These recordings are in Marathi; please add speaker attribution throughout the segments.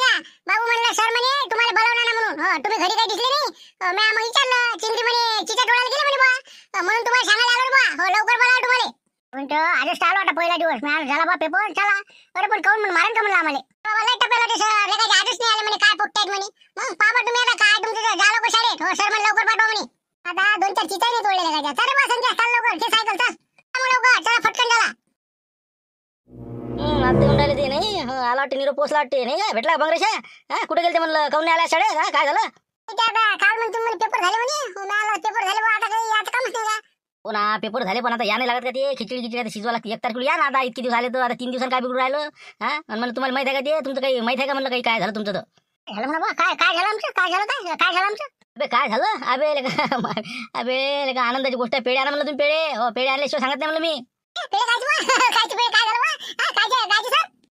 Speaker 1: नाही का? बाबू म्हणलं सर म्हणे तुम्हाला बोलावणार ना म्हणून. हो तुम्ही घरी काही दिसले नाही. मी मग विचारलं चिंगरी म्हणे चिचा टोळायला गेले म्हणे बा. म्हणून तुम्हाला सांगायला आलो बा. हो लवकर बोलावं तुम्हाला. म्हणतो आजच आलो आता पहिला दिवस. मी झाला बा पेपर चला. अरे पण काऊन म्हणून मारण का म्हणलं आम्हाला. बाबा लय टपेल होते सर. लेखाचे आजच नाही आले म्हणे काय पोट्यात म्हणे. मग पापा तुम्ही आता काय तुमचं जा लवकर शाळेत. हो सर म्हणे लवकर पाठवा म्हणे. आता 2-4 चिचा नाही तोडले लेखाच्या. चल बा संजय चाल लवकर घे सायकल चल. लवकर चला फटकन चला.
Speaker 2: आता येऊन राहिले ते नाही. आला वाटते निरोप पोचला वाटते नाही का. भेटला बंगरेशा. हा कुठे गेलते म्हणलं काऊन नाही आला शाळेत. हा काय झालं.
Speaker 1: काल म्हणतो तुम्ही पेपर झाले म्हणे. मला पेपर झाले बा आता काही आता कामच नाही का.
Speaker 2: हो ना पेपर झाले पण आता या नाही लागत का ते. खिचडी आता शिजवा लागते 1 तारखेला या ना. आता इतके दिवस झाले तर आता 3 दिवसांनी काय बिघडून राहिलं. हा आणि म्हणलं तुम्हाला माहिती आहे का ते तुमचं काही माहिती आहे का म्हणलं काही काय झालं तुमचं तर.
Speaker 1: झालं म्हणा बा काय काय झालं आमचं काय झालं काय झालं आमचं.
Speaker 2: अबे काय झालं. अबे लेका आनंदाची गोष्ट आहे. पेढे आणा म्हणलं तुम्ही पेढे. हो पेढे आणल्याशिवाय सांगत नाही म्हणलं मी.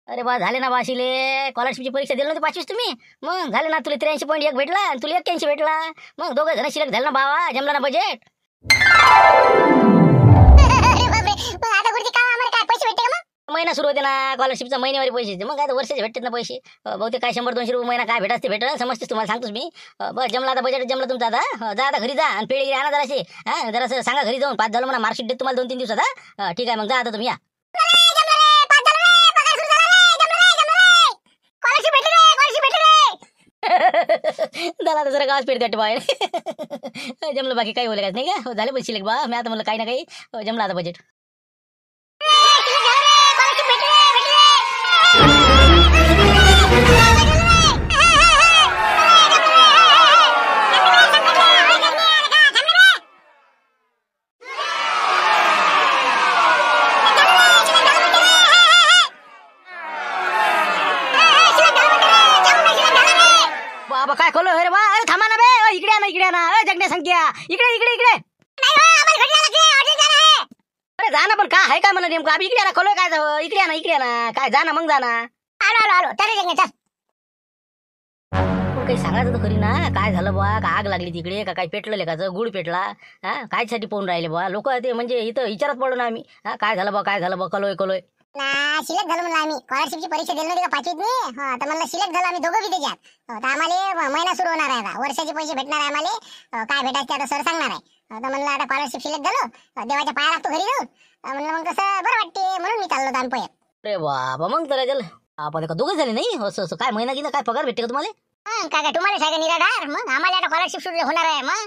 Speaker 2: अरे बा झाले ना बाशीले. स्कॉलरशिपची परीक्षा दिली नव्हती 5वीच तुम्ही. मग झाले ना तुला 83.1 भेटला आणि तुला 81 भेटला. मग दोघं जण शिल्लक झालं ना बाबा. जमला ना बजेट. महिना सुरू होते ना स्कॉलरशिपचा महिन्यावारी पैसे. मग काय वर्षाचे भेटतात ना पैसे. बहुतेक काय 100-200 रुपये महिना काय भेटत ते भेटत समजतेस तुम्हाला सांगतोच मी. बस जमला आता बजेट जमला तुमचा आता. जा आता घरी जा आणि पेढे आणा जराशी. हा जरासं सांगा घरी जाऊन 5 झालं म्हणा मार्कशीट देत तुम्हाला 2-3 दिवसात. हा ठीक आहे मग जा आता तुम्ही या. झाला तर जरा गावात पेढे द्या बाहेर. जमलं बाकी काही बोलायचं नाही का. झाले पैसे शिल्लक बा. मी आता म्हणलं काही ना काही जमलं आता बजेट. बाबा काय खोलो अरे बा. अरे थांबा ना बे. इकडे ना जगण्या संख्या इकडे. अरे जा ना पण काय आहे काय म्हणा नेमकं. आम्ही इकडे ना खोलोय काय इकडे ना काय जा ना मग जा ना.
Speaker 1: आलो चल.
Speaker 2: काही सांगायचं तर खरी ना. काय झालं बा का आग लागली तिकडे का काय पेटलं लेखाचं गुळ पेटला. हा कायसाठी पाहून राहिले बा लोक ते म्हणजे इथं विचारत पडलो ना आम्ही. हा काय झालं बा कलोय
Speaker 1: ना सिलेक्ट झालो म्हणलं आम्ही. स्कॉलरशिपची परीक्षा दिली नव्हती का 5वीत मी. तर म्हणलं सिलेक्ट झालो आम्ही दोघं बी त्याच्यात. तर आम्हाला महिना सुरू होणार आहे आता. वर्षाचे पैसे भेटणार आहे आम्हाला. काय भेटायचे आता सर सांगणार आहे. तर म्हणलं आता स्कॉलरशिप सिलेक्ट झालो देवाच्या पाया लागतो घरी जाऊन. म्हणलं मग कसं बरं वाटते म्हणून मी चाललो आम्ही पहिले.
Speaker 2: अरे बाबा मग तर चल आपण का दोघं झाले नाही. असं काय महिना गेला काय पगार भेटते का तुम्हाला.
Speaker 1: काय तुम्हाला सांगा निराधार. मग आम्हाला आता स्कॉलरशिप सुरू होणार आहे. मग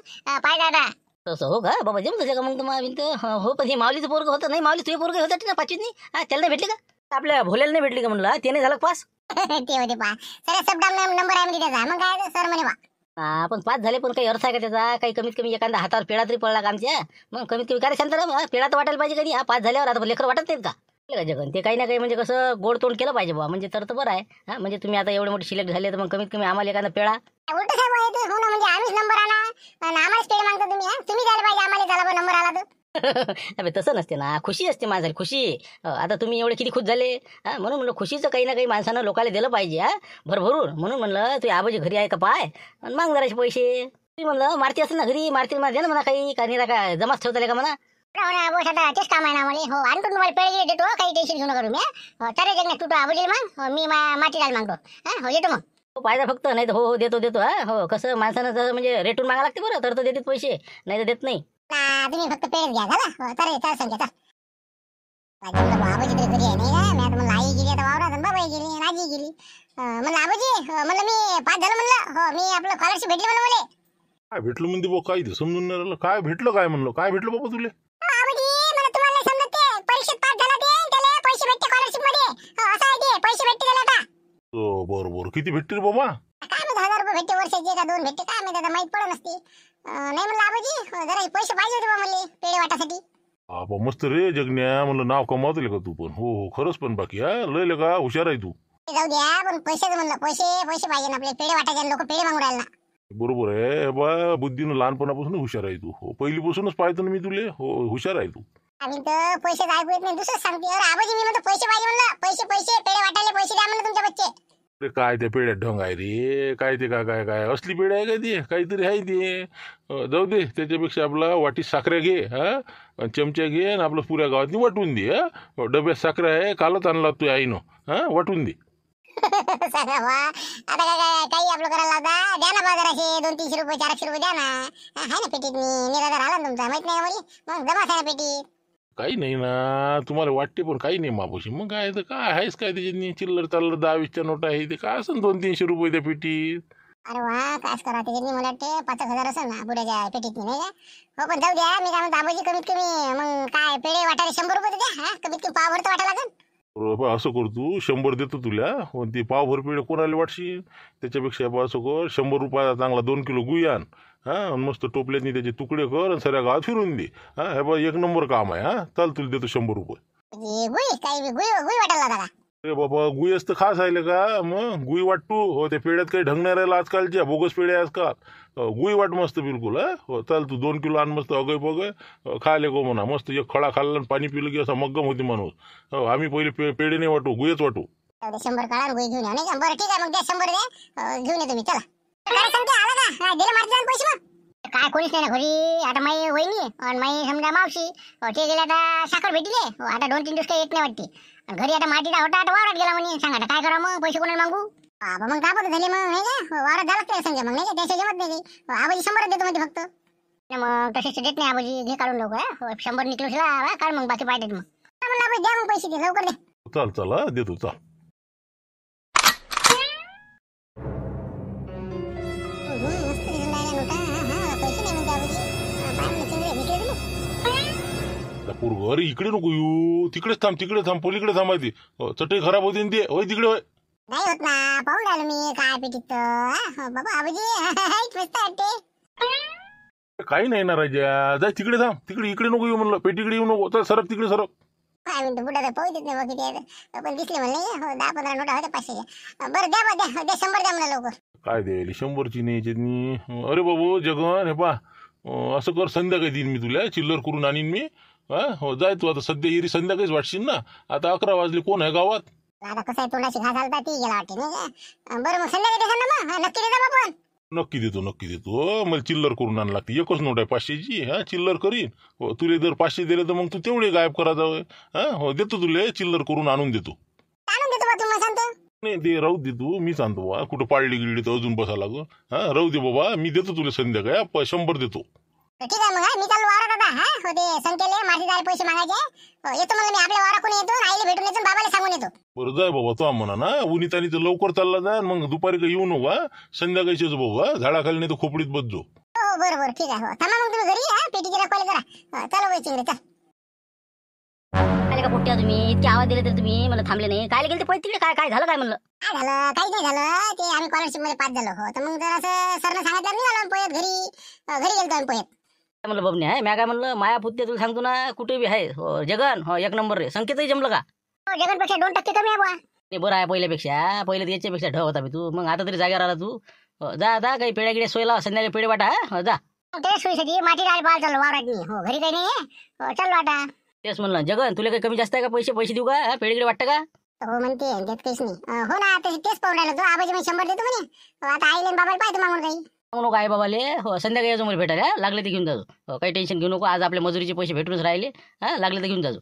Speaker 1: पाहिजे आता
Speaker 2: तसं हो का बाबा जमतं का मग तुम्हाला. हो पण हे माऊलीचं पोरग होतं नाही. माऊली तुझे पोरग होतं ना 5वीत नाही. हा त्याला नाही भेटले का. आपल्या भोल्याला नाही भेटली का म्हणलं. ते नाही झालं पास.
Speaker 1: ते होते पा सर सब नंबर आहे म्हणजे त्याचा. मग काय सर म्हणे बा
Speaker 2: हा पण 5 झाले पण काही अर्थ आहे का त्याचा. काही कमीत कमी एखादा हातावर पेढा तरी पडला का आमच्या. मग कमीत कमी काय शांत पेढा तर वाटायला पाहिजे कधी. हा 5 झाल्यावर आता लेकर वाटत नाहीत का जगन. ते काही ना काही म्हणजे कसं गोड तोंड केलं पाहिजे बा. म्हणजे तर बरं आहे. हा म्हणजे तुम्ही आता एवढे मोठे सिलेक्ट झाले तर मग कमीत कमी आम्हाला एखादा पेढा.
Speaker 1: उलट साहेब हो ना म्हणजे आम्हीच नंबर आला आणि आम्हालाच पेढे मागता तुम्ही. तुम्ही द्यायला पाहिजे आम्हाला झाला नंबर आला तर.
Speaker 2: अबे तसं नसते ना. खुशी असते माझ्यासाठी खुशी. आता तुम्ही एवढे किती खुश झाले. हा म्हणून म्हणलं खुशीचं काही ना काही माणसानं लोकांना दिलं पाहिजे. हा भरभरून म्हणून म्हणलं तुझ्या आबाजी घरी आहे का पाय आणि माग जराचे पैसे. तुम्ही म्हणलं मारती असेल ना घरी मारती दे ना म्हणा काही काही काय जमाच ठेवता का म्हणा.
Speaker 1: तेच काम आहे ना आम्हाला. हो आणि तुम्हाला पेढे देतो काही टेन्शन घेऊ नका तुम्ही. तरी जगण्यात तू आबोली मग मी माती डाल मागतो. हा हो येतो मग.
Speaker 2: हो पाहिजे फक्त नाही तर हो देतो. हा हो कसं माणसानं जसं म्हणजे रेटून मागा लागते बरं तर देतात पैसे नाही तर देत नाही.
Speaker 1: तुम्ही फक्त पेढे घ्या झाला. तर संख्या आबाजी तरी घरी आहे नाही का. मी आता म्हणलं आई गेली आता वावरात बाबाई गेली आजी गेली. म्हणलं आबाजी म्हणलं मी 5 झालं म्हणलं. हो मी आपलं स्कॉलरशिप भेटली म्हणलं मला.
Speaker 3: काय भेटलं म्हणते बा. काही ते समजून नाही राहिलं. काय भेटलं काय म्हणलं. काय भेटलं बाबा तुले.
Speaker 1: आबाजी मला तुम्हाला नाही समजत ते. परीक्षेत 5 झाला ते त्याला पैसे भेटते स्कॉलरशिप मध्ये. असं आहे ते पैसे भेटते त्याला आता.
Speaker 3: बरोबर किती भेटते रे बाबा.
Speaker 1: काय माहिती 1000 रुपये भेटते वर्षाचे का 2 भेटते काय माहिती आता माहित पडत नसते. नाही म्हणलं आबाजी जरा पैसे पाहिजे होते बा मला पेढे वाटासाठी.
Speaker 3: बाबा मस्त रे जगण्या. म्हणलं नाव कमावते का तू पण. हो खरंच पण बाकी हा लय का हुशार आहे तू.
Speaker 1: जाऊ द्या पण पैशाचं म्हणलं पैसे पाहिजे ना आपले पेढे वाटायचे. लोक पेढे मागून राहिले ना.
Speaker 3: बरोबर आहे बा. बुद्धीनं लहानपणापासून हुशार आहे तू. हो पहिलीपासूनच पाहतो ना मी तुले. हो हुशार आहे तू.
Speaker 1: आम्ही तर पैसे ऐकू येत नाही दुसरंच सांगते. अरे आबाजी मी म्हणतो पैसे पाहिजे म्हणलं. पैसे पेढे वाटायला पैसे द्या म्हणलं तुमच्या बच्चे.
Speaker 3: अरे काय त्या पेढ्यात ढंग आहे रे. काय ते काय असली पेढ्या आहे का ते काहीतरी आहे ते. जाऊ दे त्याच्यापेक्षा आपला वाटी साखऱ्या घे. हा चमचा घे आणि आपलं पुऱ्या गावातनी वाटून दे. हा डब्यात साखऱ्या आहे कालच आणला तू आईनं. हा वाटून दे.
Speaker 1: सांगा बा आता काय काही आपलं करायला लावता द्या ना बाजाराचे 200-300 रुपये 400 रुपये द्या ना आहे ना पेटीत मी निराधार आला ना तुमचा माहित नाही का मला मग जमा आहे ना पेटीत
Speaker 3: काही नाही ना तुम्हाला वाटते पण काही नाही मापोशी मग काय तर काय आहेच काय त्याच्यानी चिल्लर चाललर 10-20च्या नोट आहे ते काय असं 200-300 रुपये त्या पेटीत
Speaker 1: अरे वा कायच करा त्याच्यानी मला वाटते 5,000 असेल ना पुढ्याच्या पेटीत नाही का हो पण जाऊ द्या मी काय म्हणतो आबाजी कमीत कमी मग काय पेढे वाटायला 100 रुपये द्या हा कमीत कमी पाव भर तर वाटा लागेल
Speaker 3: बरं, असं कर तू 100 देतो तुला पण ती पावभर पेढे कोणाला वाटशील त्याच्यापेक्षा बा असं कर 100 रुपयाला चांगला 2 किलो गुई आण हा आणि मस्त टोपल्यानी त्याचे तुकडे कर आणि सगळ्या गावात फिरून दे हा हे बा 1 नंबर काम आहे हा चाल तुला देतो 100 रुपये
Speaker 1: गुई काही गुई गुई वाटायला लागा
Speaker 3: अरे बाबा गुई असतं खास आहे का मग गुई वाटतो हो त्या पेढ्यात काही ढंग नाही राहिला आजकालच्या बोगस पेढे आजकाल गुई वाट मस्त बिलकुल हा हो चाल तू 2 किलो आण मस्त अगय बगय खायले गो म्हणा मस्त एक खडा खाल्ला आणि पाणी पिलं की असा मग्गम होती माणूस हो आम्ही पहिले पेढे नाही वाटू गुईच वाटू
Speaker 1: 100 काढा गुई घेऊन या नाही का बरं ठीक आहे मग द्या 100 द्या घेऊन येतो मी चला काय सांगते आला का दिले मारते पैसे मग काय कोणीच नाही ना घरी आता माई वहिनी आणि माई समजा मावशी ते गेले आता साखर भेटले आता 2-3 दिवस काही येत नाही वाटते आणि घरी आता मातीचा होता आता वावरात गेला म्हणे सांगा आता काय करा मग पैसे कोणाला मागू बाबा मग दाबत झाले मग नाही का वावरात झालं ते समजा मग नाही का त्याच्या जमत नाही आबाजी 100 देतो म्हणते फक्त मग तसेच देत नाही आबाजी घे काढून लवकर 100 निघलो काढ मग बाकी पाहिजे मग म्हणलं आबाजी द्या मग पैसे दे लवकर दे
Speaker 3: चाल चल हा देतो चाल
Speaker 1: मस्त दिसून राहिला नोटा हा पैसे नाही म्हणते आबाजी पाय म्हणते चिंगरे विकले दिले
Speaker 3: पूर्व अरे इकडे नको येऊ तिकडेच थांब पलीकडे थांबायची चटई खराब होती ना ते होय तिकडे होय
Speaker 1: नाही होत ना पाहून राहिलो मी काय पेटीत बाबा आबाजी मस्त वाटते
Speaker 3: काही नाही ना राजा जाय तिकडे थांब तिकडे इकडे नको येऊ म्हणलं पेटीकडे येऊ नको चल सरक तिकडे सरक
Speaker 1: काय म्हणतो बुडा तर पाहू देत नाही बघ किती आहे पण दिसले म्हणले 10-15 नोटा होत्या 500च्या बरं द्या बा द्या 100 द्या मला लवकर
Speaker 3: काय द्यायली 100ची नाही याच्यातनी अरे बाबू जगन हे पा असं कर संध्याकाळी देईन मी तुला चिल्लर करून आणीन मी हा हो जाय तू आता सध्या येरी संध्याकाळीच वाटशील ना आता 11 वाजले कोण आहे गावात
Speaker 1: आता कसं आहे तोंडाची घास आलता ती गेला वाटते नाही का बरं मग संध्याकाळी देसान ना मग नक्की देता आपण
Speaker 3: नक्की देतो मला चिल्लर करून आण लागते एकच नोट आहे 500ची हा चिल्लर करीन हो तुले जर 500 दिले तर मग तू तेवढे गायब करा जावं हा हो देतो तुले चिल्लर करून आणून देतो
Speaker 1: आणून देतो बा तुम्हाला सांगतो
Speaker 3: नाही ते राहू दे तू मी सांगतो बा कुठं पाळली गिळली तर अजून बसा लागू हा राहू दे बाबा मी देतो तुला संध्याकाळी 100 देतो
Speaker 1: ठीक आहे मग मी चालू वावरात आता हा हो ते संकेले माझे जायला पैसे मागायचे येतो म्हणलं मी आपल्या वावराकडून येतो आईला भेटून येतो बाबाला सांगून येतो
Speaker 3: बरं जाय बाबा तो म्हणा ना उन्हीतानी तर लवकर चालला जाय मग दुपारी काही येऊ नको संध्याकाळीच बाबा झाडाखाली नाही तर खोपडीत बसजो
Speaker 1: हो बरं ठीक आहे हो थांबा मग तुम्ही घरी हा पेटीची रखवाली करा चला वय चिंगरे चल
Speaker 2: आले का पोट्ट्या तुम्ही इतके आवाज दिले तर तुम्ही मला थांबले नाही काय गेले ते पैसे तिकडे काय काय झालं काय म्हणलं
Speaker 1: काय झालं काही नाही झालं ते आम्ही स्कॉलरशिप मध्ये पास झालो हो तर मग जर असं सरनं सांगितलं निघालो पोयत घरी गेलतो आम्ही पोयत
Speaker 2: काय म्हणलं बबने आहे म्या काय म्हणलं माया पुत्ते तुला सांगतो ना कुठे बी आहे हो जगन हो 1 नंबर रे संकेतही जमलं का
Speaker 1: हो जगनपेक्षा 2% कमी आहे बुवा
Speaker 2: ते बरं आहे पहिल्यापेक्षा पहिले तर याच्यापेक्षा ढ होता मी तू मग आता तरी जागेवर आला तू जा काही पेड्या गिड्या सोयला संध्याकाळी पेढे वाटा हो जा
Speaker 1: ते सोयीसाठी माती डाळ पाल चाललो वावरात मी हो घरी काही नाही चाललो आता
Speaker 2: तेच म्हणलं जगन तुला काही कमी जास्त आहे का पैसे देऊ का पेढे गिडे वाटतं का
Speaker 1: हो म्हणते त्यात काहीच नाही हो ना तेच पाहून राहिलो तू आबाजी मी 100 देतो म्हणे आता आईले बाबाला पाहतो मागून काही
Speaker 2: सांगू नको आई बाबाले हो संध्याकाळी यायचं मला भेटायला लागले ते घेऊन जाजो हो काही टेन्शन घेऊ नको आज आपल्या मजुरीचे पैसे भेटूनच राहिले हा लागले तर घेऊन जाजो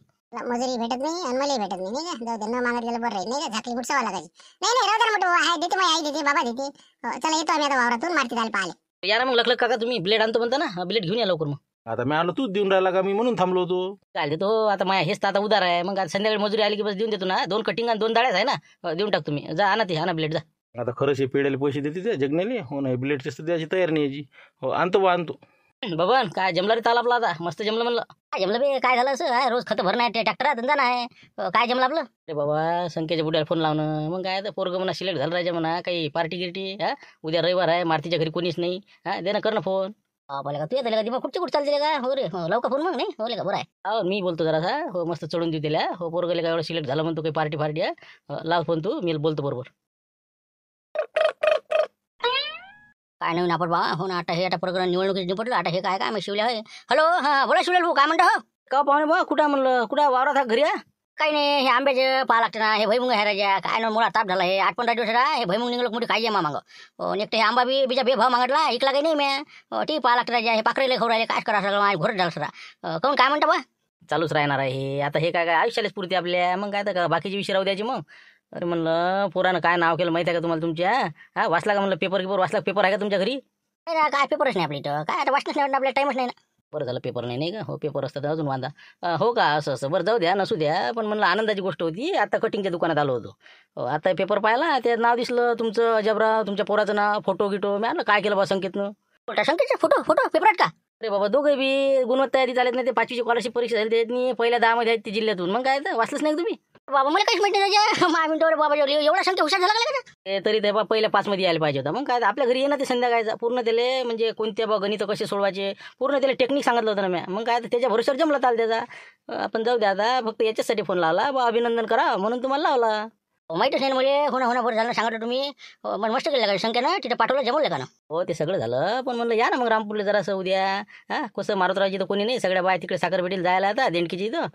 Speaker 1: मजुरी भेटत नाही आणि मलाही भेटत नाही का जाऊ दे न मागत गेलं बरं राहील नाही का झाकली गुटसावा लागायची नाही राहू दे मोठं आहे देते माझी आई देते बाबा देते चला येतो आम्ही आता वावरातून मारती जायला पाहिले
Speaker 2: या ना मग लखलख काका तुम्ही ब्लेड आणतो म्हणता ना ब्लेड घेऊन या लवकर मग
Speaker 4: आता मी आलो तूच देऊन राहिला का मी म्हणून थांबलो होतो
Speaker 2: काय देतो आता माझ्या हेच तर आता उदार आहे मग आता संध्याकाळी मजुरी आली की बस देऊन देतो ना 2 कटिंग आणि 2 दाड्याच आहे ना देऊन टाक तुम्ही जा आणा ते आणा ब्लेड जा
Speaker 4: आता खरंच हे पेढ्याला पैसे देते त्या जगण्याले हो नाही ब्लेडची तर द्यायची तयार नाही याची हो आणतो आणतो
Speaker 2: बबन काय जमला रे ताल आपला आता मस्त जमलं म्हणलं काय जमलं बे काय झालं असं रोज खत भरणं आहे ट्रॅक्टर धंदा नाही काय जमलं आपलं अरे बाबा संख्येच्या बुड्याला फोन लावणं मग काय तर पोरग म्हणा सिलेक्ट झालं राहायचं म्हणा काही पार्टी गिर्टी हा उद्या रविवार आहे मारतीच्या घरी कोणीच नाही हा दे ना कर ना फोन बोला का तू येते का मग कुठची कुठं चालते का हो रे हो लवकर फोन मग नाही हो का बरं आहे हो मी बोलतो जरासा हो मस्त चढून देऊ त्याला हो पोरगले काय एवढं सिलेक्ट झालं म्हणतो काही पार्टी आहे लाव फोन तू मी बोलतो बरोबर काय नवीन आपण बा हो ना आता प्रकरण निवडणुकीत निपटलं आता हे काय मी शिवल्या आहे हॅलो हा बोला शिवल्या भाऊ काय म्हणता हो का पाहुणे बा कुठं म्हणलं कुठं वावरात हा घरी काही नाही हे आंब्याचे पाहा लागते ना हे भैमुंग आहे राजा काय ना मुळा ताप झाला हे 8-15 दिवस हे भैमुंग निघलं मोठी खायचे मा मागं एकटे हे आंबा बीजा बेभाव मागटला ऐकला काही नाही मी ती पाहा लागते राजा हे पाकरेले खाऊ राहिले काय करा सगळं घोरत झालं सरा कोण काय म्हणता बा चालूच राहणार आहे हे आता हे काय आयुष्यालाच पुरते आपल्या मग काय तर बाकीचे विषय राहू द्यायचे मग अरे म्हणलं पोरानं काय नाव केलं माहिती आहे का तुम्हाला तुमच्या? हा वाचला का म्हणलं पेपर वाचला? पेपर आहे का तुमच्या घरी?
Speaker 1: नाही ना, काय पेपरच नाही आपल्या इथं, काय आता वाचनच नाही वाटत, आपल्याला टाइमच नाही ना.
Speaker 2: बरं झालं पेपर नाही का? हो पेपर असतात अजून वांदा. हो का? असं असं बरं जाऊ द्या नसू द्या, पण म्हणलं आनंदाची गोष्ट होती. आता कटिंगच्या दुकानात आलो होतो. आता पेपर पाहिला, ते नाव दिसलं तुमचं अजबराव, तुमच्या पोराचं नाव, फोटो गिटो. मी आणलं काय केलं बा संकेतनं.
Speaker 1: कुठं संकेतचे फोटो पेपरात का?
Speaker 2: अरे बाबा दोघे बी गुणवत्ता यादी चालत नाही. ते 5वीची स्कॉलरशिप परीक्षा झाली त्यातनी पहिल्या 10 मध्ये आहेत ते जिल्ह्यातून. मग काय तर वाचलंच नाही का तुम्ही?
Speaker 1: बाबा मला काहीच माहिती नाही त्याच्या. मिनिटावर बाबा एवढा संख्या हुशार झाला का?
Speaker 2: ते तरी ते बा पहिल्या 5 मध्ये यायला पाहिजे होता. मग काय आपल्या घरी ये ना ते संध्याकाळचा पूर्ण त्याले म्हणजे कोणत्या बा गणित कसे सोडवायचे पूर्ण त्याला टेक्निक सांगितलं होतं ना मी. मग काय त्याच्या भरोश्यावर जमला चाल त्याचा. आपण जाऊ द्या आता, फक्त याच्यासाठी फोन लावला बा अभिनंदन करा म्हणून तुम्हाला लावला.
Speaker 1: माहितच नाही मला. होणं बरं झालं सांगितलं तुम्ही. पण मस्त केलं का संख्या ना, तिथे पाठवलं जमवलं का ना?
Speaker 2: हो ते सगळं झालं, पण म्हणलं या ना मग रामपूरला जरासं उद्या. हां कसं मारुतरावची तर कोणी नाही, सगळ्या बाय तिकडे साखर भेटीला जायला आता देणकीची इथं.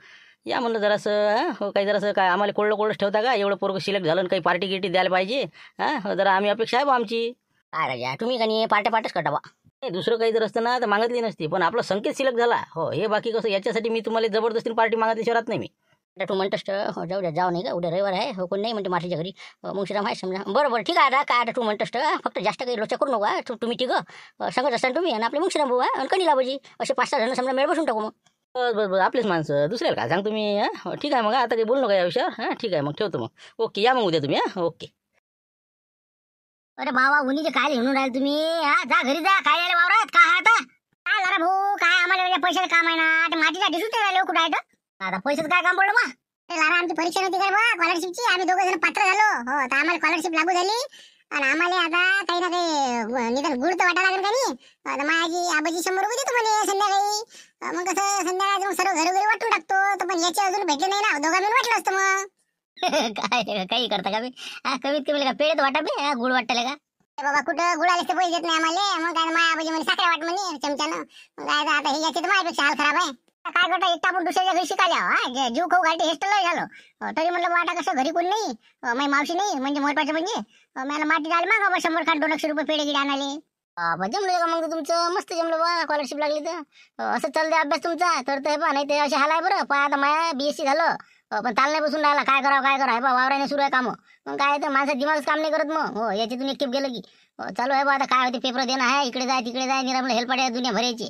Speaker 2: या म्हणलं जरासं. हो काही जरासं काय आम्हाला कोल्डच ठेवता का? एवढं पोरगं सिलेक्ट झालं काही पार्टी गिटी द्यायला पाहिजे. हां जरा आम्ही अपेक्षा आहे बा आमची.
Speaker 1: काय राजा तुम्ही का नाही पार्ट्याच करता बा.
Speaker 2: नाही दुसरं काही जर असतं ना तर मागितली नसती, पण आपला संकेत सिलेक्ट झाला. हो हे बाकी कसं याच्यासाठी मी तुम्हाला जबरदस्तीने पार्टी मागितली शहरात नाही मी.
Speaker 1: आता तू म्हणतोस तर जाऊ द्या, जाऊ नाही का उद्या रविवार आहे. हो कोण नाही म्हणते मातीच्या घरी. मुंशीराम आहे समजा. बरं ठीक आहे. आता काय आता तू म्हणतोस तर फक्त जास्त काही लोचा करू नका. तुम्ही तिघं सांगत असताना तुम्ही आणि आपले मुंशीराम भाऊ आणि कणीला बाजी असे 5-6 जण समजा मेळ बसून टाकू मग.
Speaker 2: बस आपलेच माणसं दुसऱ्याला काय सांग तुम्ही. हां ठीक आहे मग आता काही बोलू नका या विषयावर. हां ठीक आहे मग ठेवतो मग. ओके या मग उद्या तुम्ही. हां ओके.
Speaker 1: अरे बाबा उन्हीचे काय लिहून राहिले तुम्ही? जा घरी जा. काय यायला वावरात काय आहे आता? काय लारा भाऊ काय आम्हाला पैशाचं काम आहे ना. आता माझ्यासाठी सुट्टी राहिले कुठं आहे तर? आता पैशाचं काय काम पडलं मग? लारा आमची परीक्षा नव्हती का बा स्कॉलरशिपची. आम्ही 2 जण पात्र झालो. हो तर आम्हाला स्कॉलरशिप लागू झाली आणि आम्हाला आता काही ना काही निदान गुड तर वाटायला लागेल का नाही. आता माझी आबाजी 100 रुपये देतो म्हणे संध्याकाळी. मग कसं संध्याकाळी मग सर्व घरोघरी वाटून टाकतो. तर पण याचे अजून भेटले नाही ना. दोघा मिळून वाटलं असतं मग. काय काही करता का बे? कमीत कमी का पेढेत वाटा बे गुळ वाटले का? बाबा कुठं गुळाले ते पैसे देत नाही आम्हाला. मग काय माझ्या आबाजी म्हणे साखर वाट म्हणे चमच्यानं. मग काय आता हे याचे तर माझ्यापेक्षा हाल खराब आहे. काय करता एकटा आपण दुसऱ्याच्या घरी शिकायला जीव खाऊ घालते हेच तर लय झालं. तरी म्हणलं बा आता कसं घरी कोण नाही. माझी मावशी नाही म्हणजे महत्वाचं म्हणजे मला माती डाळ मागा बा 100 खाट 200 रुपये पेढे गिडे आणाले. जमलं का मग तुमचं मस्त जमलं बा. स्कॉलरशिप लागली तर असं चालते अभ्यास तुमचा. तर ते बा नाही ते असे हाल आहे बरं. पण आता माझ्या BSc झालं पण ताल नाही बसून राहिला. काय करावं बा वावराने सुरू आहे कामं. मग काय तर माझं दिमागच काम नाही करत मग. हो याच्यातून एक टिप गेलं की चालू आहे बा आता काय होते पेपर देणं आहे. इकडे जाय तिकडे जाय निरामला हेल्प आहे दुनिया भरायची.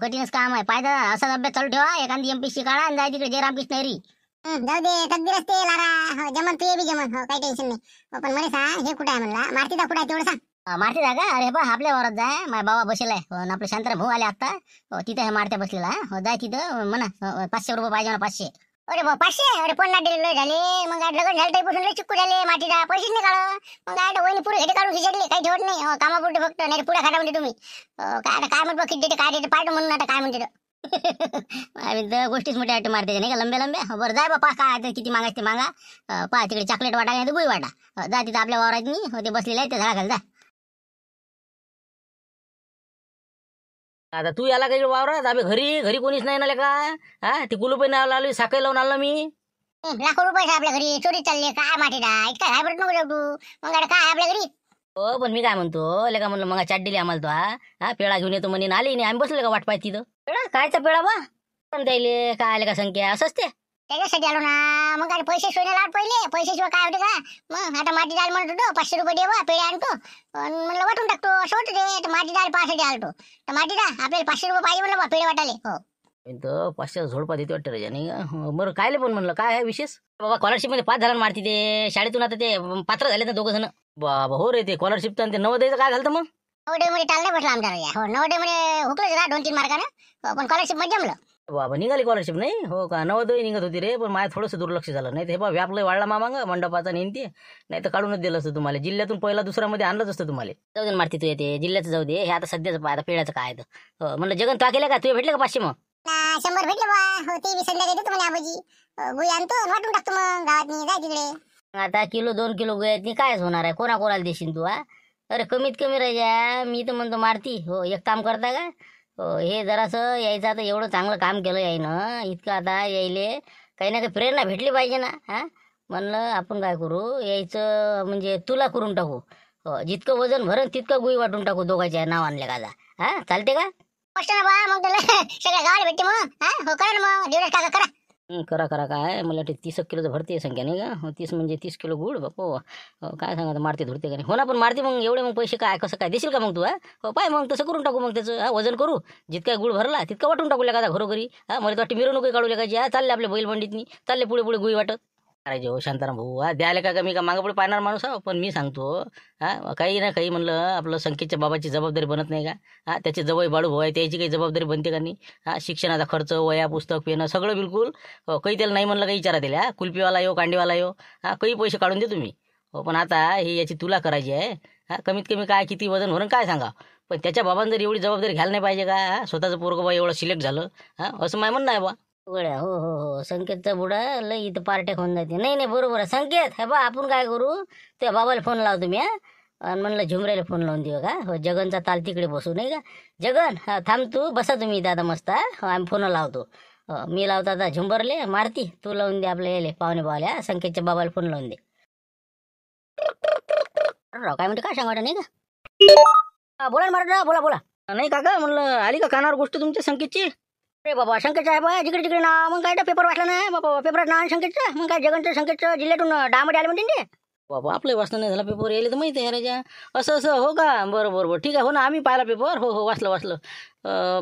Speaker 1: कठीणच काम आहे. पाहिजे असाच अभ्यास चालू ठेवा. एखादी MPSC काढा आणि जाय तिकडे जय रामकृष्ण हरी. जाऊ दे तकदीर असते लारा. जमन तू बी जमन. हो काही टेन्शन नाही. पण म्हणे सांग हे कुठे आहे म्हणला मारतीदा कुठे आहे तेवढं सांग. मारती का? अरे बा आपल्या वावरात जाय. माझा बाबा बसेल आहे. आपले शांताराम भाऊ आले आता. तिथे आहे मारत्या बसलेला. जाय तिथं म्हणा 500 रुपये पाहिजे म्हणा 500. अरे बा 500? अरे 50 दिले झाले. मग काय लग्न झालं तरी लय चिक्कू झाले. मातीला पैसेच नाही काढ. मग काय वहिनी पुढे घेते काढून खिचडले काही ठेवत नाही. कामापुरते फक्त नाही पुढे खाता म्हणते तुम्ही. काय म्हणतो किती देते काय देते पाहिजे म्हणून आता काय म्हणते आम्ही गोष्टीच मोठ्या आटे मारते नाही का लंब्या. बरं जाय बापा काय किती मागायचे ते मागा. पहा तिकडे चॉकलेट वाटा नाही तर गुई वाटा. जा तिथं आपल्या वावरात नाही ते बसलेले आहे ते झाडाखाली जा.
Speaker 2: आता तू याला काही वावरात आम्ही घरी कोणीच नाही ना का. हा ती कुलूपही नाही आलो साखळी लावून आलो मी.
Speaker 1: लाखो रुपये आपल्या घरी चोरी चालले काय मातीला इतका काय बरं नको तू. मग काय आपल्या घरी.
Speaker 2: हो पण मी काय म्हणतो लेका म्हणलं मग चाट दिली आम्हाला तो. हा पेळा घेऊन येतो म्हणे आली नाही. आम्ही बसलो का वाट पाहिजे तिथं. पेळा कायचा पेळा बा पण द्यायले काय आले का संख्या असंच ते
Speaker 1: त्याच्यासाठी आलो ना. मग काय पैसे शोधायला पहिले पैशाशिवाय काय होते का. मग आता माती डाळ म्हणत होतो 500 रुपये देवा पेढे आणतो म्हणलं वाटून टाकतो असं होतं ते. तर माती डाळ 5 आलतो तर माती डाळ आपल्याला 500 रुपये पाहिजे म्हणलं पेढे वाटाले. हो
Speaker 2: 500 झोडपा देते वाटतं रे नाही का. बरं कायले पण म्हणलं काय आहे विशेष बाबा. स्कॉलरशिप मध्ये 5 जणांना मारती ते शाळेतून आता ते पात्र झाले ना 2 जण. बाबा हो रे ते स्कॉलरशिप तर ते 90 काय झालं मग.
Speaker 1: 90 मध्ये टाल नाही बसला आमच्या हो 90 मध्ये हुकलंच ना 2-3 मार्कानं. पण स्कॉलरशिप मध्ये जमलं.
Speaker 2: बाबा निघाली स्कॉलरशिप नाही हो का. 90 निघत होती रे. पण माझ्या थोडंसं दुर्लक्ष झालं. नाही तर हे बा व्यापलं वाढला मामांग मंडपाचा नेमते. नाही तर काढूनच दिलं असतं तुम्हाला. जिल्ह्यातून पहिला दुसऱ्यामध्ये आणलंच असतं तुम्हाला. जाऊ दे मारती तू येते जिल्ह्याचं जाऊ दे. हे आता सध्याचं आता पेढ्याचं काय तर म्हणलं जगन तो केलं का तुझे भेटले का 500 मग.
Speaker 1: 100 भेटले बा. हो ते संध्याकाळी देतो म्हणे आबाजी. गुई आणतो वाटून टाकतो मग गावात जाय तिकडे.
Speaker 2: आता किलो 2 किलो गुयातनी कायच होणार आहे. कोणाला देशील तू. अरे कमीत कमी राजा मी तर म्हणतो मारती. हो एक काम करता का. हो हे जरासं यायचं आता एवढं चांगलं काम केलं यायनं इतकं आता यायले काही ना काही प्रेरणा भेटली पाहिजे ना. म्हणलं आपण काय करू यायचं म्हणजे तुला करून टाकू. हो जितकं वजन भरण तितकं गुई वाटून टाकू दोघांच्या नाव आणले का. चालते का.
Speaker 1: मग सगळ्या गावाला भेटते मग. हो करा ना मग 1.5 टाका करा.
Speaker 2: करा करा काय मला वाटते 30 किलोचं भरते संख्या नाही का 30 म्हणजे 30 किलो गुड बापो काय सांगा मारते धुरते का नाही हो ना पण मारते मग एवढे मग पैसे काय कसं काय देशील का मग तू हो पाय मग तसं करून टाकू मग त्याचं वजन करू जितका गुळ भरला तितका वाटून टाकू का घरोघरी मला तर वाटते मिरवणूक काढू लागायची चालले आपल्या बैलबंडीतनी चालले पुढे पुढे गुई वाटत करायचे हो शांताराम भाऊ द्यायला का मी का मागं पुढे पाहणार माणूस पण मी सांगतो काही ना काही म्हणलं आपलं संकेतच्या बाबाची जबाबदारी बनत नाही का त्याचे जवळ बाळू भाऊ आहे त्याची काही जबाबदारी बनते का नाही शिक्षणाचा खर्च वया पुस्तक पेनं सगळं बिलकुल काही त्याला नाही म्हणलं काही विचारा दिल्या कुल्फीवाला येऊ कांडीवाला येऊ काही पैसे काढून दे तुम्ही पण आता ही याची तुला करायची आहे कमीत कमी काय किती वजन भरून काय सांगा पण त्याच्या बाबांनी जर एवढी जबाबदारी घ्यायला नाही पाहिजे का स्वतःचं पोरगं बा एवढं सिलेक्ट झालं असं माझं म्हणणं आहे बा
Speaker 1: उघड्या हो हो हो संकेतचा बुडा लई इथं पार्ट्या होऊन जाते नाही बरोबर आहे संकेत हे बा आपण काय करू त्या बाबाला फोन लावतो मी आणि म्हणलं झुमऱ्याला फोन लावून देऊ का हो जगनचा ताल तिकडे बसू नाही का जगन थांब तू बसा तुम्ही दादा मस्त आम्ही फोन लावतो मी लावतो आता झुंबरले मारती तू लावून दे आपल्या याले पाहुणे बावल्या संकेतच्या बाबाला फोन लावून दे काय म्हणते काय सांगा नाही का बोला मराठा बोला बोला
Speaker 2: नाही काका म्हणलं आली का कानावर गोष्ट तुमच्या संकेतची अरे बाबा संकेतचं आहे बा जिकडे तिकडे ना मग काय पेपर वाचला नाही बाबा पेपरात ना संकेतचं मग काय जगनचं संकेतचं जिल्ह्यातून डामध्ये आले म्हणते बाबा आपलं वाचलं नाही झाला पेपर यायला तर माहिती आहे राजा असं हो का बरं बरं ठीक आहे हो ना आम्ही पाहिला पेपर हो वाचलं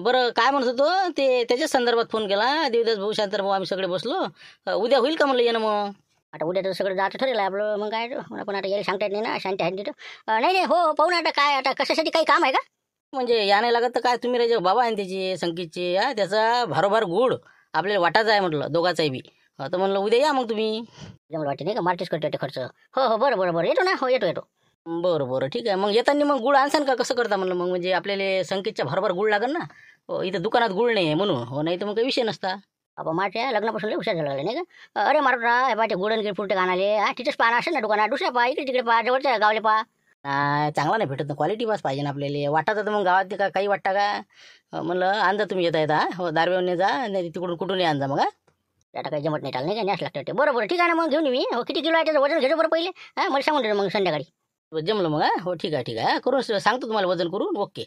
Speaker 2: बरं काय म्हणत होतो ते त्याच्याच संदर्भात फोन केला देवदास भाऊ शांतर भाऊ आम्ही सगळे बसलो उद्या होईल का म्हणलं येणं मग
Speaker 1: आता उद्या तर सगळं जातं ठरेल आपलं मग काय आपण आता यायला सांगता येत नाही ना शांती आहे तिथं नाही हो पाहू ना आता काय आता कशासाठी काही काम आहे का
Speaker 2: म्हणजे या नाही लागत तर काय तुम्ही राजा बाबा आहे त्याचे संकेतचे त्याचा भारोभार गुड आपल्याला वाटायचा आहे म्हटलं दोघाचाही बी तर म्हणलं उद्या या मग तुम्ही
Speaker 1: जमलं वाटते नाही का मार्चेस करते ते खर्च हो बरं येतो ना हो येतो
Speaker 2: बरं ठीक आहे मग येताना मग गुळ आणसान का कसं करता म्हणलं मग म्हणजे आपल्याला संकेतच्या भरभर गुळ लागेल ना इथं दुकानात गुळ नाही आहे म्हणून हो नाही तर मग काही विषय नसता
Speaker 1: बाबा माझ्या लग्नापासून लय हुशार झाला नाही का अरे मारा हे पाठी गुडन गिर फुलटे आणाले तिथेच पाहा असेल ना दुकानात दुसऱ्या पहा इकडे तिकडे पहा जवळच्या गावले पहा
Speaker 2: चांगला नाही भेटत ना क्वालिटी पास पाहिजे ना आपल्याला वाटायचं तर मग गावात का काही वाटता का म्हणलं आणजा तुम्ही येता हो दारवेवने जा नाही तिकडून कुठूनही आणजा मग
Speaker 1: आता काही जमत नाही टाल नाही का न्यास लागतं बरं ठीक आहे ना मग घेऊन मी हो किती किलो आहे त्याचं वजन घेतो बरं पहिले मला सांगून दे मग संध्याकाळी
Speaker 2: जमलं मग हो ठीक आहे करून सांगतो तुम्हाला वजन करून ओके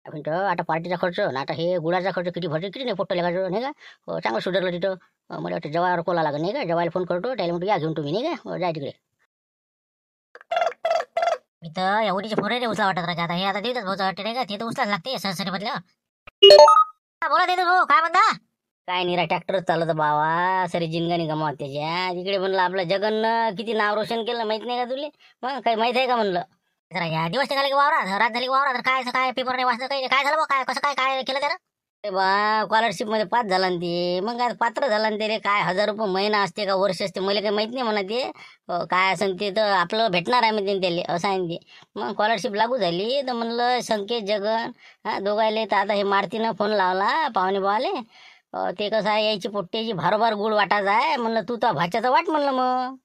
Speaker 1: आपण आता पार्टीचा खर्च ना आता हे गुळाचा खर्च किती भरतो किती नाही पोट्ट लागायचं नाही का हो चांगलं सुधारलं तिथं मला वाटतं जवावर कोला लागत नाही का जवायला फोन करतो त्याला म्हणतो या घेऊन तुम्ही नाही का जाय तिकडे मी तर एवढीचे फोन उचला वाटत राजा आता हे आता देतच भाऊ वाटते नाही का ते तर उचलाच लागते सरासरी बदल्या बोला देतो भाऊ काय म्हणता काय नाही रा ट्रॅक्टरच चालत बाबा सरी जिनगानी गमावत त्याच्या तिकडे म्हणलं आपलं जगन किती नाव रोशन केलं माहित नाही का तुले मग काही माहित आहे का म्हणलं जरा या दिवस झाले की वावरात रात झाली की वावरात काय पेपर नाही वाचलं काही काय झालं बा काय कसं काय केलं त्याला बा स्कॉलरशिप मध्ये पास झाला ना ते मग काय पात्र झाला ना ते रे काय 1000 रुपये महिना असते का वर्ष असते मला काही माहित नाही म्हणा ते काय असं ते तर आपलं भेटणार आहे म्हणजे त्याला असं आहे ते मग स्कॉलरशिप लागू झाली तर म्हणलं संकेत जगन दोघायले तर आता हे मारतीनं फोन लावला पाहुणे बावाले ते कसं आहे यायची पोट्ट्याची भारोभार गुळ वाटायचा आहे म्हणलं तू तर भाच्याचा वाट म्हणलं मग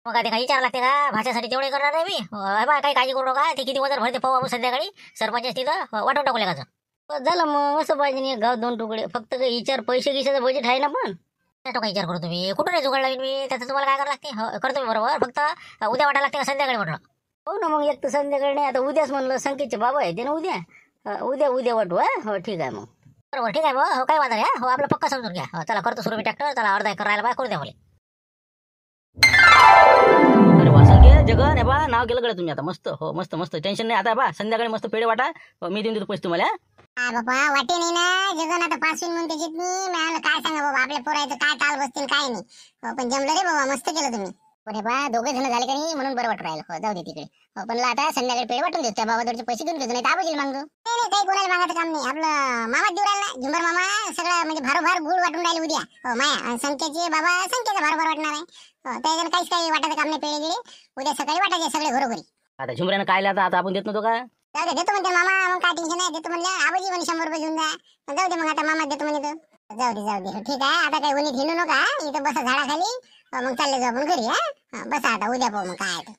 Speaker 1: काय ते काही विचार लागते का भाषासाठी तेवढे करणार आहे मी बा काही काळजी करू नका ते किती वजन भरते पाहू आपण संध्याकाळी सरपंच तिथं वाटून टाकू लागायचं झालं मग असं पाहिजे नाही गाव 2 तुकडे फक्त काही विचार पैसे गिशाचं बजेट आहे ना पण त्याचा काही विचार करतो तुम्ही कुठून नाही जुगाड लावीन मी त्याचं तुम्हाला काय करावं लागते करतो मी बरोबर फक्त उद्या वाटायला लागते का संध्याकाळी म्हटलं हो ना मग एक तर संध्याकाळी नाही आता उद्याच म्हणलं संकेतचे बाबा आहे ते ना उद्या वाटू हो ठीक आहे मग बरोबर ठीक आहे मग हो काय वाटत आहे हो आपलं पक्का समजून घ्या चला करतो सुरू मी ट्रॅक्टर चला अर्धा एकर राहायला करू द्या मला
Speaker 2: अरे वा संकेत जगन बा नाव केलं गड्या तुम्ही आता मस्त हो मस्त टेन्शन नाही आता बा संध्याकाळी मस्त पेढे वाटा मी देऊन देतो पैसे तुम्हाला
Speaker 1: बाबा वाटे नाही ना जगन आता 5 म्हणून त्याच्यात मी काय सांगा बाबा आपल्या पोरायचं काय ताल बसतील काय नाही पण जमलं रे बाबा मस्त केलं तुम्ही अरे बा दोघे जण झाले का नाही म्हणून बरं वाटू राहिलं हो जाऊ दे तिकडे हो पण आता संध्याकाळी पेढे वाटून देतो त्या बाबाजवळचे पैसे देऊन देतो नाही तर आबाजीला मागतो नाही काही कोणाला मागायचं काम नाही आपलं मामा देऊ राहिला झुंबर मामा सगळं म्हणजे भारोभार गुळ वाटून राहिले उद्या हो माया संख्येचे बाबा संख्येचा भारोभार वाटणार आहे त्याच्यानं काहीच काही वाटायचं काम नाही पेढे गिळे उद्या सकाळी वाटायचे सगळे घरोघरी
Speaker 2: आता झुमऱ्यानं काय आता आपण देत नव्हतो का
Speaker 1: जाऊ दे देतो म्हणते मामा मग काय टेन्शन नाही देतो म्हणलं आबाजी म्हणे 100 रुपये घेऊन जा जाऊ दे मग आता मामा देतो म्हणे तो जाऊ दे ठीक आहे आता काही उन्हीत हिंडू नका इथं बसा झाडाखाली मग चालले जाऊ आपण घरी बसा आता उद्या पाहू मग काय